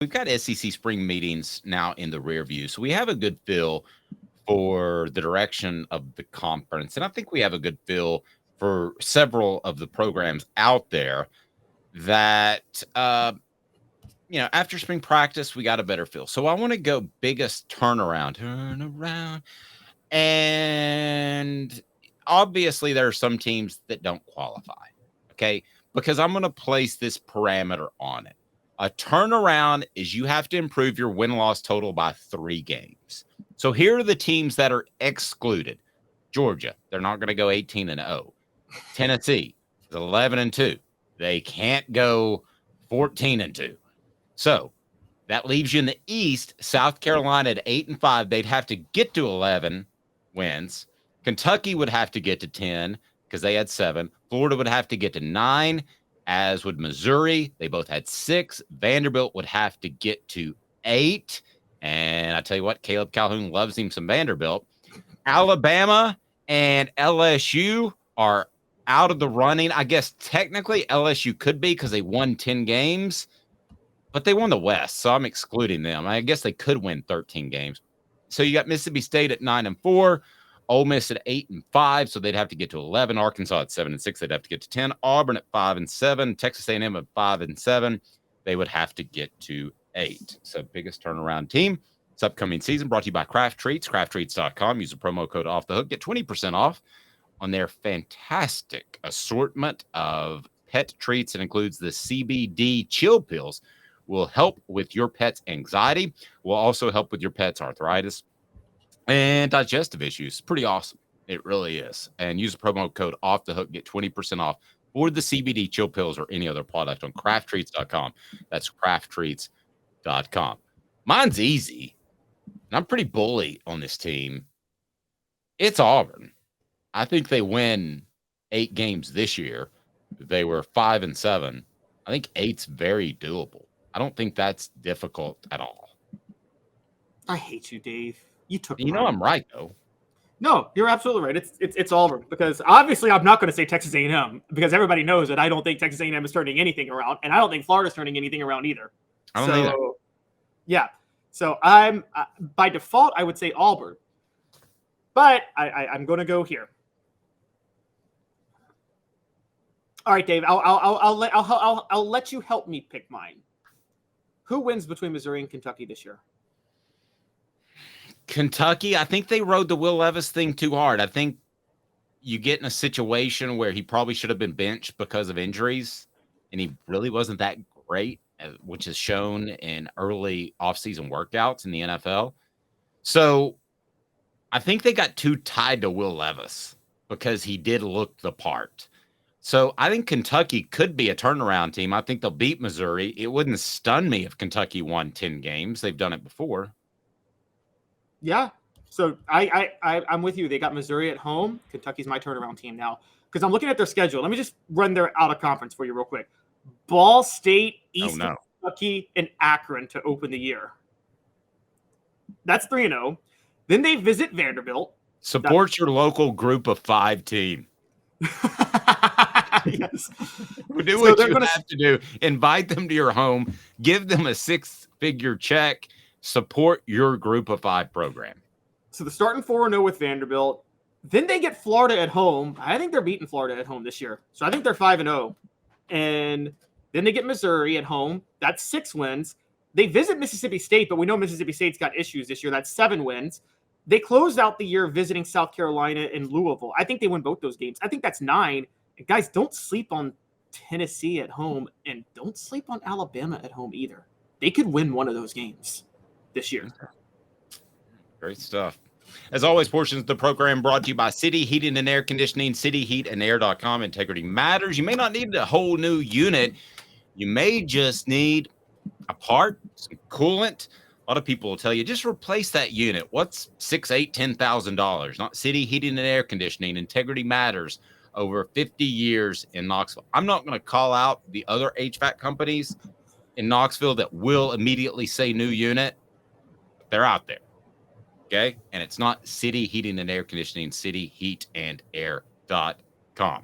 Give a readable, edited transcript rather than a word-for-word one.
we've got SEC spring meetings now in the rear view, so we have a good feel for the direction of the conference, and I think we have a good feel for several of the programs out there that after spring practice we got a better feel. So I want to go biggest turnaround, and obviously there are some teams that don't qualify. Okay, because I'm going to place this parameter on it. A turnaround is you have to improve your win-loss total by 3 games. So here are the teams that are excluded. Georgia, they're not going to go 18-0. Tennessee is 11-2. They can't go 14-2. So that leaves you in the East. South Carolina at 8-5. They'd have to get to 11 wins. Kentucky would have to get to 10 because they had 7. Florida would have to get to 9, as would Missouri. They both had 6. Vanderbilt would have to get to 8. And I tell you what, Caleb Calhoun loves him some Vanderbilt. Alabama and LSU are out of the running. I guess technically LSU could be because they won 10 games, but they won the West, so I'm excluding them. I guess they could win 13 games. So you got Mississippi State at 9-4, Ole Miss at 8-5, so they'd have to get to 11. Arkansas at 7-6, they'd have to get to 10. Auburn at 5-7, Texas A&M at 5-7, they would have to get to 8. So biggest turnaround team. This upcoming season brought to you by Craft Treats, crafttreats.com. Use the promo code Off the Hook, get 20% off on their fantastic assortment of pet treats. It includes the CBD chill pills. Will help with your pet's anxiety. Will also help with your pet's arthritis and digestive issues. Pretty awesome. It really is. And use the promo code Off the Hook. Get 20% off for the CBD chill pills or any other product on crafttreats.com. That's crafttreats.com. Mine's easy. And I'm pretty bully on this team. It's Auburn. I think they win 8 games this year. They were 5-7. I think 8's very doable. I don't think that's difficult at all. I hate you, Dave. You know I'm right, though. No, you're absolutely right. It's Auburn, because obviously I'm not going to say Texas A&M, because everybody knows that I don't think Texas A&M is turning anything around, and I don't think Florida's turning anything around either. I don't either. Yeah. So I'm by default I would say Auburn, but I'm going to go here. All right, Dave. I'll let you help me pick mine. Who wins between Missouri and Kentucky this year? Kentucky, I think they rode the Will Levis thing too hard. I think you get in a situation where he probably should have been benched because of injuries, and he really wasn't that great, which is shown in early offseason workouts in the NFL. So I think they got too tied to Will Levis because he did look the part. So I think Kentucky could be a turnaround team. I think they'll beat Missouri. It wouldn't stun me if Kentucky won 10 games. They've done it before. Yeah. So I'm with you. They got Missouri at home. Kentucky's my turnaround team now, because I'm looking at their schedule. Let me just run their out of conference for you real quick. Ball State, Eastern Kentucky, and Akron to open the year. That's 3-0. Then they visit Vanderbilt. Support your local group of 5 team. Yes. Do what you have to do. Invite them to your home. Give them a 6-figure check. Support your group of 5 program. So they're starting 4-0 with Vanderbilt. Then they get Florida at home. I think they're beating Florida at home this year. So I think they're 5-0. And then they get Missouri at home. That's 6 wins. They visit Mississippi State, but we know Mississippi State's got issues this year. That's 7 wins. They closed out the year visiting South Carolina and Louisville. I think they win both those games. I think that's 9. And guys, don't sleep on Tennessee at home, and don't sleep on Alabama at home either. They could win one of those games this year. Great stuff. As always, portions of the program brought to you by City Heating and Air Conditioning, cityheatandair.com. Integrity matters. You may not need a whole new unit. You may just need a part, some coolant. A lot of people will tell you, just replace that unit. What's $6,000, $8,000, $10,000? Not City Heating and Air Conditioning. Integrity matters. Over 50 years in Knoxville. I'm not going to call out the other HVAC companies in Knoxville that will immediately say new unit. They're out there. Okay. And it's not City Heating and Air Conditioning, cityheatandair.com.